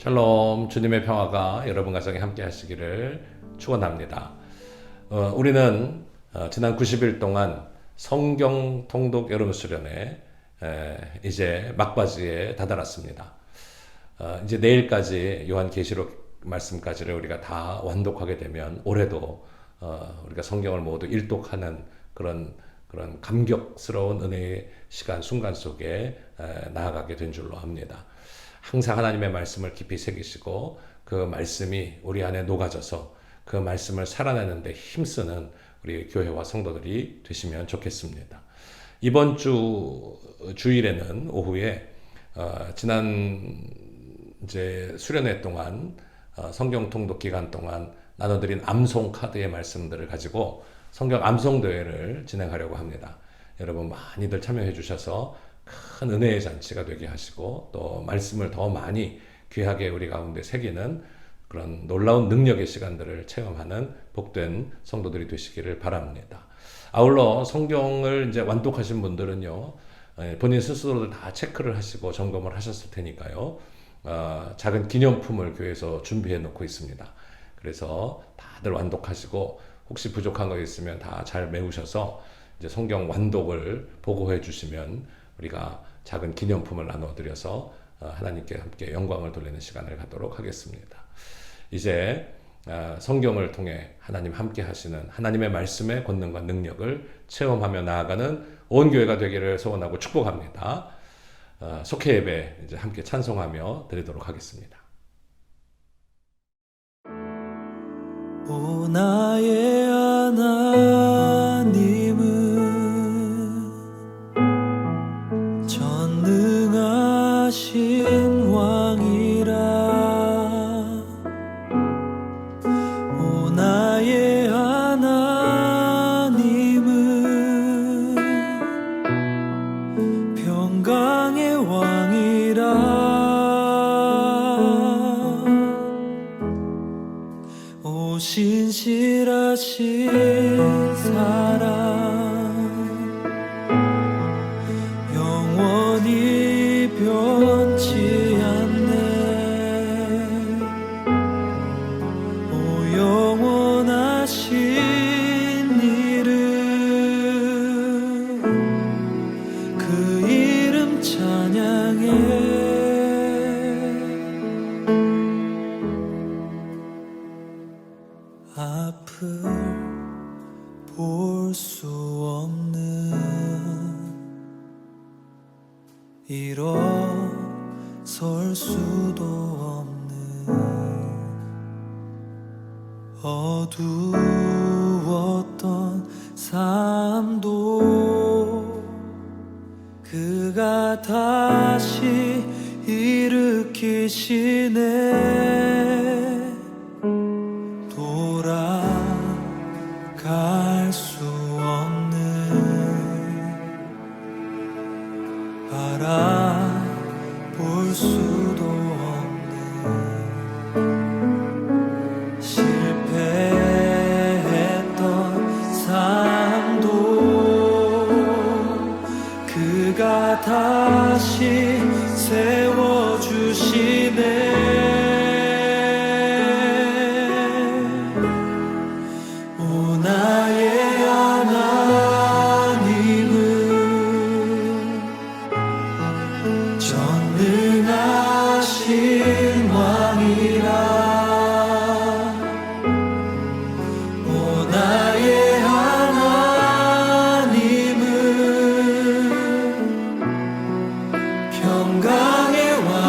샬롬, 주님의 평화가 여러분 가정에 함께 하시기를 축원합니다. 우리는 지난 90일 동안 성경 통독 여름 수련회 이제 막바지에 다다랐습니다. 이제 내일까지 요한계시록 말씀까지를 우리가 다 완독하게 되면 올해도 우리가 성경을 모두 일독하는 그런 감격스러운 은혜의 시간 순간 속에 나아가게 된 줄로 압니다. 항상 하나님의 말씀을 깊이 새기시고 그 말씀이 우리 안에 녹아져서 그 말씀을 살아내는데 힘쓰는 우리 교회와 성도들이 되시면 좋겠습니다. 이번 주일에는 오후에 지난 이제 수련회 동안 성경 통독 기간 동안 나눠드린 암송 카드의 말씀들을 가지고 성경 암송 대회를 진행하려고 합니다. 여러분 많이들 참여해 주셔서 큰 은혜의 잔치가 되게 하시고 또 말씀을 더 많이 귀하게 우리 가운데 새기는 그런 놀라운 능력의 시간들을 체험하는 복된 성도들이 되시기를 바랍니다. 아울러 성경을 이제 완독하신 분들은요, 본인 스스로도 다 체크를 하시고 점검을 하셨을 테니까요, 작은 기념품을 교회에서 준비해 놓고 있습니다. 그래서 다들 완독하시고 혹시 부족한 거 있으면 다 잘 메우셔서 이제 성경 완독을 보고해 주시면 우리가 작은 기념품을 나눠드려서 하나님께 함께 영광을 돌리는 시간을 갖도록 하겠습니다. 이제 성경을 통해 하나님 함께 하시는 하나님의 말씀의 권능과 능력을 체험하며 나아가는 온 교회가 되기를 소원하고 축복합니다. 속회 예배 이제 함께 찬송하며 드리도록 하겠습니다. 오 나의 하나님은 전능하신 왕이라. 오 나의 하나님은 평강의 왕이라. 오 신실하신 사랑 영원히 변치 않네. 오 영원하신 이름 그 이름 찬양해. 앞을 볼 수 없는 일어설 수도 없는 어두웠던 삶도 그가 다시 일으키시네. 돌아갈 수 없는 바라볼 수도 없는 실패했던 삶도 그가 다시 세워주시네. 오 나의 하나님은 전능하신 왕이라. 오 나의 하나님은 평강의 왕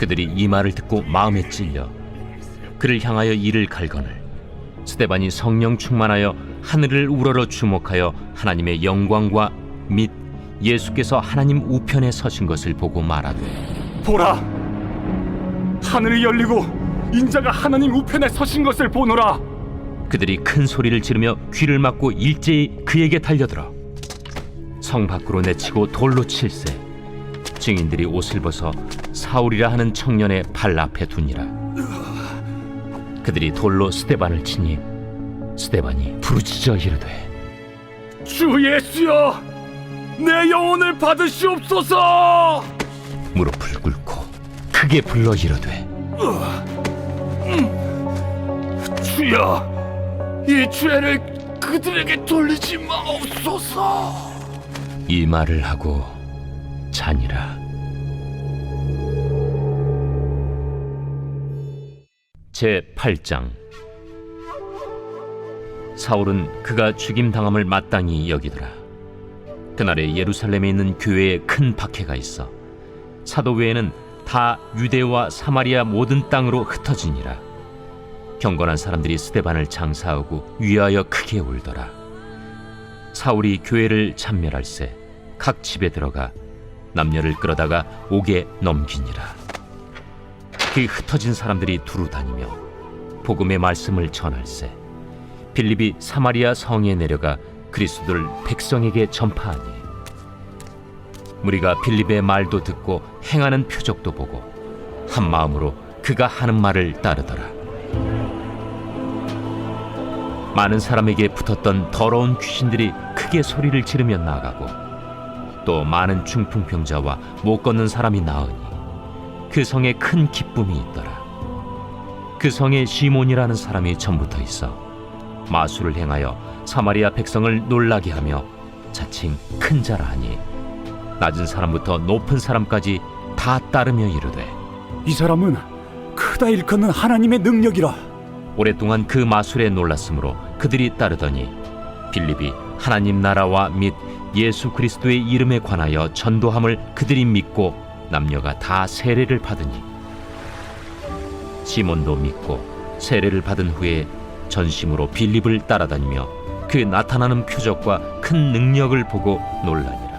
그들이 이 말을 듣고 마음에 찔려 그를 향하여 이를 갈거늘 스데반이 성령 충만하여 하늘을 우러러 주목하여 하나님의 영광과 및 예수께서 하나님 우편에 서신 것을 보고 말하되 보라, 하늘이 열리고 인자가 하나님 우편에 서신 것을 보노라. 그들이 큰 소리를 지르며 귀를 막고 일제히 그에게 달려들어 성 밖으로 내치고 돌로 칠세. 증인들이 옷을 벗어 사울이라 하는 청년의 발 앞에 두니라. 그들이 돌로 스데반을 치니 스데반이 부르짖어 이르되 주 예수여, 내 영혼을 받으시옵소서. 무릎을 꿇고 크게 불러 이르되 주여, 이 죄를 그들에게 돌리지 마옵소서. 이 말을 하고 자니라. 제8장. 사울은 그가 죽임당함을 마땅히 여기더라. 그날에 예루살렘에 있는 교회에 큰 박해가 있어 사도 외에는 다 유대와 사마리아 모든 땅으로 흩어지니라. 경건한 사람들이 스데반을 장사하고 위하여 크게 울더라. 사울이 교회를 참멸할세 각 집에 들어가 남녀를 끌어다가 옥에 넘기니라. 그 흩어진 사람들이 두루 다니며 복음의 말씀을 전할세 빌립이 사마리아 성에 내려가 그리스도를 백성에게 전파하니 무리가 빌립의 말도 듣고 행하는 표적도 보고 한 마음으로 그가 하는 말을 따르더라. 많은 사람에게 붙었던 더러운 귀신들이 크게 소리를 지르며 나가고 또 많은 중풍병자와 못 걷는 사람이 나으니 그 성에 큰 기쁨이 있더라. 그 성에 시몬이라는 사람이 전부터 있어 마술을 행하여 사마리아 백성을 놀라게 하며 자칭 큰 자라 하니 낮은 사람부터 높은 사람까지 다 따르며 이르되 이 사람은 크다 일컫는 하나님의 능력이라. 오랫동안 그 마술에 놀랐으므로 그들이 따르더니 빌립이 하나님 나라와 및 예수 그리스도의 이름에 관하여 전도함을 그들이 믿고 남녀가 다 세례를 받으니 시몬도 믿고 세례를 받은 후에 전심으로 빌립을 따라다니며 그 나타나는 표적과 큰 능력을 보고 놀라니라.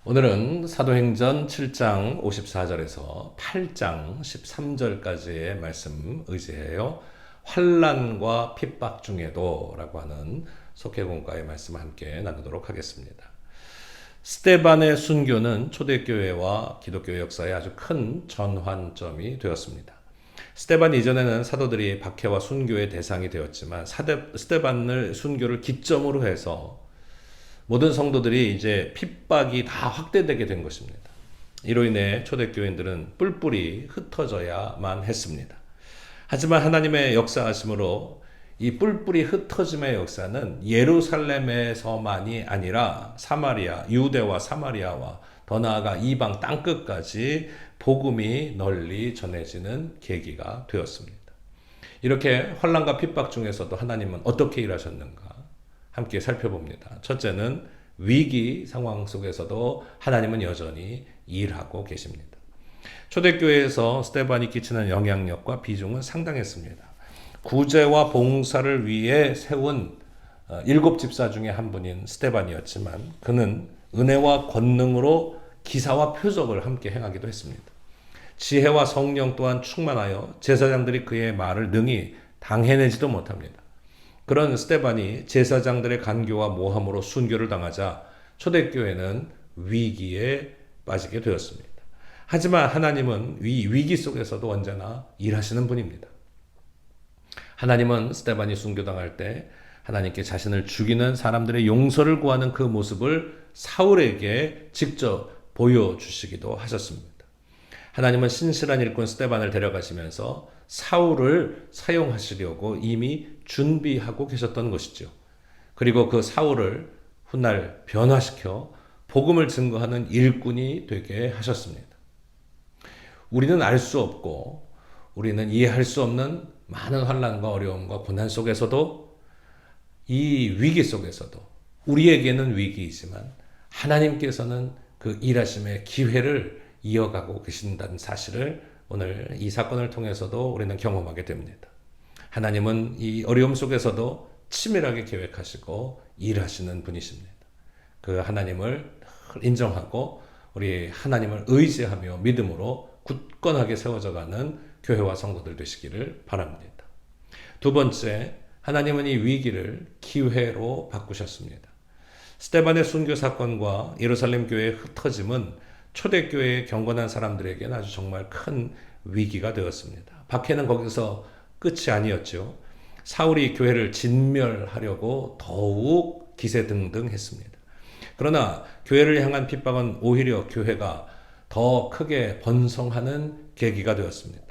오늘은 사도행전 7장 54절에서 8장 13절까지의 말씀 의지해요. 환난과 핍박 중에도 라고 하는 속회공과의 말씀을 함께 나누도록 하겠습니다. 스데반의 순교는 초대교회와 기독교 역사에 아주 큰 전환점이 되었습니다. 스데반 이전에는 사도들이 박해와 순교의 대상이 되었지만 스데반을 순교를 기점으로 해서 모든 성도들이 이제 핍박이 다 확대되게 된 것입니다. 이로 인해 초대교인들은 뿔뿔이 흩어져야만 했습니다. 하지만 하나님의 역사하심으로 이 뿔뿔이 흩어짐의 역사는 예루살렘에서만이 아니라 사마리아, 유대와 사마리아와 더 나아가 이방 땅끝까지 복음이 널리 전해지는 계기가 되었습니다. 이렇게 환난과 핍박 중에서도 하나님은 어떻게 일하셨는가 함께 살펴봅니다. 첫째는 위기 상황 속에서도 하나님은 여전히 일하고 계십니다. 초대교회에서 스데반이 끼치는 영향력과 비중은 상당했습니다. 구제와 봉사를 위해 세운 7집사 중에 한 분인 스데반이었지만 그는 은혜와 권능으로 기사와 표적을 함께 행하기도 했습니다. 지혜와 성령 또한 충만하여 제사장들이 그의 말을 능히 당해내지도 못합니다. 그런 스데반이 제사장들의 간교와 모함으로 순교를 당하자 초대교회는 위기에 빠지게 되었습니다. 하지만 하나님은 위기 속에서도 언제나 일하시는 분입니다. 하나님은 스데반이 순교당할 때 하나님께 자신을 죽이는 사람들의 용서를 구하는 그 모습을 사울에게 직접 보여주시기도 하셨습니다. 하나님은 신실한 일꾼 스데반을 데려가시면서 사울을 사용하시려고 이미 준비하고 계셨던 것이죠. 그리고 그 사울을 훗날 변화시켜 복음을 증거하는 일꾼이 되게 하셨습니다. 우리는 알 수 없고 우리는 이해할 수 없는 많은 환난과 어려움과 고난 속에서도 이 위기 속에서도 우리에게는 위기이지만 하나님께서는 그 일하심의 기회를 이어가고 계신다는 사실을 오늘 이 사건을 통해서도 우리는 경험하게 됩니다. 하나님은 이 어려움 속에서도 치밀하게 계획하시고 일하시는 분이십니다. 그 하나님을 인정하고 우리 하나님을 의지하며 믿음으로 굳건하게 세워져가는 교회와 성도들 되시기를 바랍니다. 두 번째, 하나님은 이 위기를 기회로 바꾸셨습니다. 스데반의 순교 사건과 예루살렘 교회의 흩어짐은 초대교회의 경건한 사람들에게는 아주 정말 큰 위기가 되었습니다. 박해는 거기서 끝이 아니었죠. 사울이 교회를 진멸하려고 더욱 기세등등했습니다. 그러나 교회를 향한 핍박은 오히려 교회가 더 크게 번성하는 계기가 되었습니다.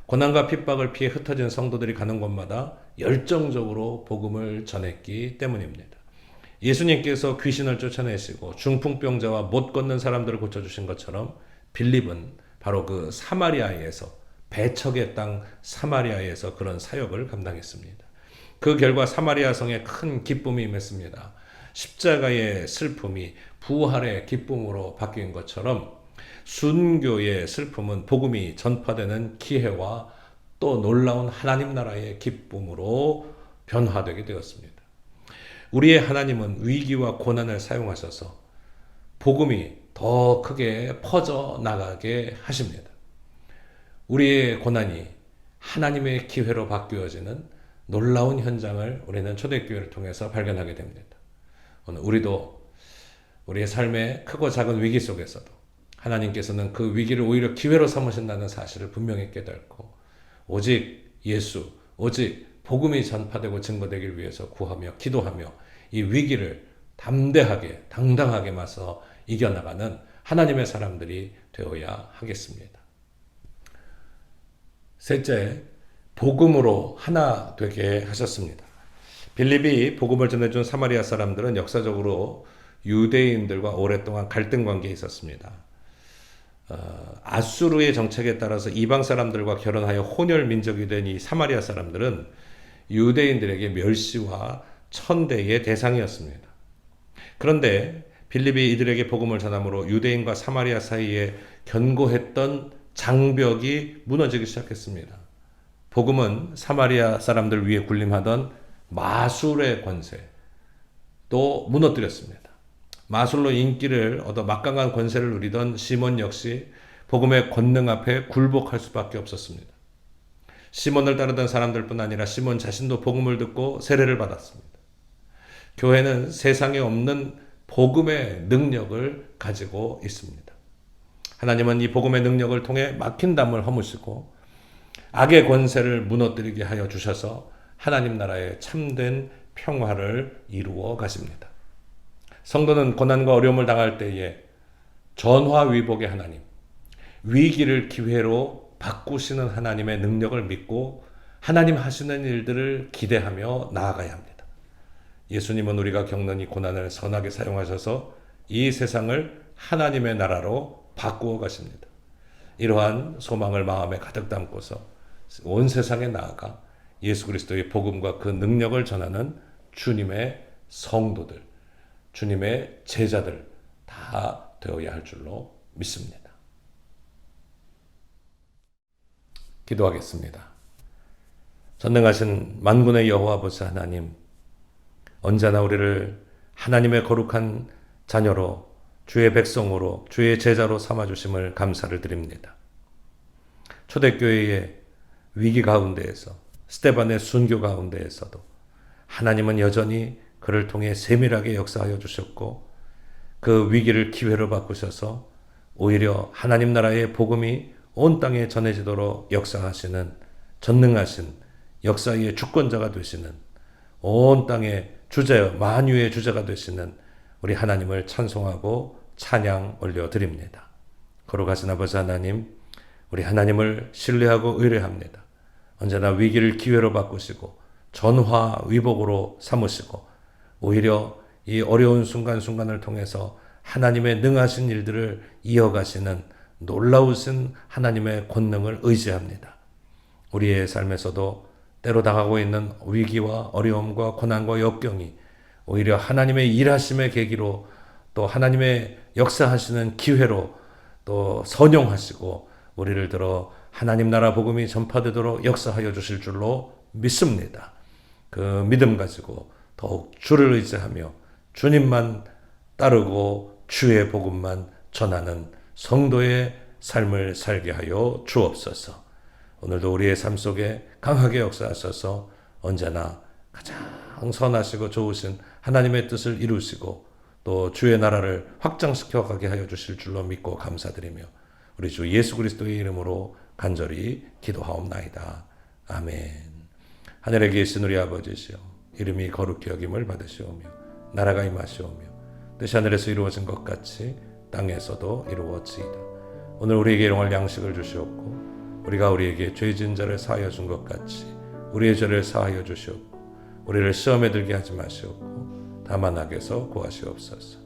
고난과 핍박을 피해 흩어진 성도들이 가는 곳마다 열정적으로 복음을 전했기 때문입니다. 예수님께서 귀신을 쫓아내시고 중풍병자와 못 걷는 사람들을 고쳐주신 것처럼 빌립은 바로 그 사마리아에서, 배척의 땅 사마리아에서 그런 사역을 감당했습니다. 그 결과 사마리아 성에 큰 기쁨이 임했습니다. 십자가의 슬픔이 부활의 기쁨으로 바뀐 것처럼 순교의 슬픔은 복음이 전파되는 기회와 또 놀라운 하나님 나라의 기쁨으로 변화되게 되었습니다. 우리의 하나님은 위기와 고난을 사용하셔서 복음이 더 크게 퍼져나가게 하십니다. 우리의 고난이 하나님의 기회로 바뀌어지는 놀라운 현장을 우리는 초대교회를 통해서 발견하게 됩니다. 오늘 우리도 우리의 삶의 크고 작은 위기 속에서도 하나님께서는 그 위기를 오히려 기회로 삼으신다는 사실을 분명히 깨닫고 오직 예수, 오직 복음이 전파되고 증거되길 위해서 구하며 기도하며 이 위기를 담대하게 당당하게 맞서 이겨나가는 하나님의 사람들이 되어야 하겠습니다. 셋째, 복음으로 하나 되게 하셨습니다. 빌립이 복음을 전해준 사마리아 사람들은 역사적으로 유대인들과 오랫동안 갈등 관계에 있었습니다. 아수르의 정책에 따라서 이방 사람들과 결혼하여 혼혈 민족이 된 이 사마리아 사람들은 유대인들에게 멸시와 천대의 대상이었습니다. 그런데 빌립이 이들에게 복음을 전함으로 유대인과 사마리아 사이에 견고했던 장벽이 무너지기 시작했습니다. 복음은 사마리아 사람들 위에 군림하던 마술의 권세 또 무너뜨렸습니다. 마술로 인기를 얻어 막강한 권세를 누리던 시몬 역시 복음의 권능 앞에 굴복할 수밖에 없었습니다. 시몬을 따르던 사람들뿐 아니라 시몬 자신도 복음을 듣고 세례를 받았습니다. 교회는 세상에 없는 복음의 능력을 가지고 있습니다. 하나님은 이 복음의 능력을 통해 막힌 담을 허무시고 악의 권세를 무너뜨리게 하여 주셔서 하나님 나라의 참된 평화를 이루어 가십니다. 성도는 고난과 어려움을 당할 때에 전화위복의 하나님, 위기를 기회로 바꾸시는 하나님의 능력을 믿고 하나님 하시는 일들을 기대하며 나아가야 합니다. 예수님은 우리가 겪는 이 고난을 선하게 사용하셔서 이 세상을 하나님의 나라로 바꾸어 가십니다. 이러한 소망을 마음에 가득 담고서 온 세상에 나아가 예수 그리스도의 복음과 그 능력을 전하는 주님의 성도들, 주님의 제자들 다 되어야 할 줄로 믿습니다. 기도하겠습니다. 전능하신 만군의 여호와 아버지 하나님, 언제나 우리를 하나님의 거룩한 자녀로, 주의 백성으로, 주의 제자로 삼아주심을 감사를 드립니다. 초대교회의 위기 가운데에서, 스데반의 순교 가운데에서도 하나님은 여전히 그를 통해 세밀하게 역사하여 주셨고 그 위기를 기회로 바꾸셔서 오히려 하나님 나라의 복음이 온 땅에 전해지도록 역사하시는 전능하신 역사의 주권자가 되시는 온 땅의 주제, 만유의 주제가 되시는 우리 하나님을 찬송하고 찬양 올려드립니다. 거룩하신 아버지 하나님, 우리 하나님을 신뢰하고 의뢰합니다. 언제나 위기를 기회로 바꾸시고 전화위복으로 삼으시고 오히려 이 어려운 순간순간을 통해서 하나님의 능하신 일들을 이어가시는 놀라우신 하나님의 권능을 의지합니다. 우리의 삶에서도 때로 당하고 있는 위기와 어려움과 고난과 역경이 오히려 하나님의 일하심의 계기로 또 하나님의 역사하시는 기회로 또 선용하시고 우리를 들어 하나님 나라 복음이 전파되도록 역사하여 주실 줄로 믿습니다. 그 믿음 가지고 더욱 주를 의지하며 주님만 따르고 주의 복음만 전하는 성도의 삶을 살게 하여 주옵소서. 오늘도 우리의 삶 속에 강하게 역사하셔서 언제나 가장 선하시고 좋으신 하나님의 뜻을 이루시고 또 주의 나라를 확장시켜 가게 하여 주실 줄로 믿고 감사드리며 우리 주 예수 그리스도의 이름으로 간절히 기도하옵나이다. 아멘. 하늘에 계신 우리 아버지시여, 이름이 거룩히 여김을 받으시오며 나라가 임하시오며 뜻이 하늘에서 이루어진 것 같이 땅에서도 이루어지이다. 오늘 우리에게 일용할 양식을 주시옵고 우리가 우리에게 죄진 자를 사하여 준 것 같이 우리의 죄를 사하여 주시옵고 우리를 시험에 들게 하지 마시옵고 다만 악에서 구하시옵소서.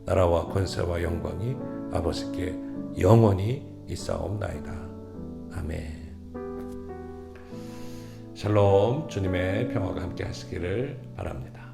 나라와 권세와 영광이 아버지께 영원히 있사옵나이다. 아멘. 샬롬. 주님의 평화가 함께 하시기를 바랍니다.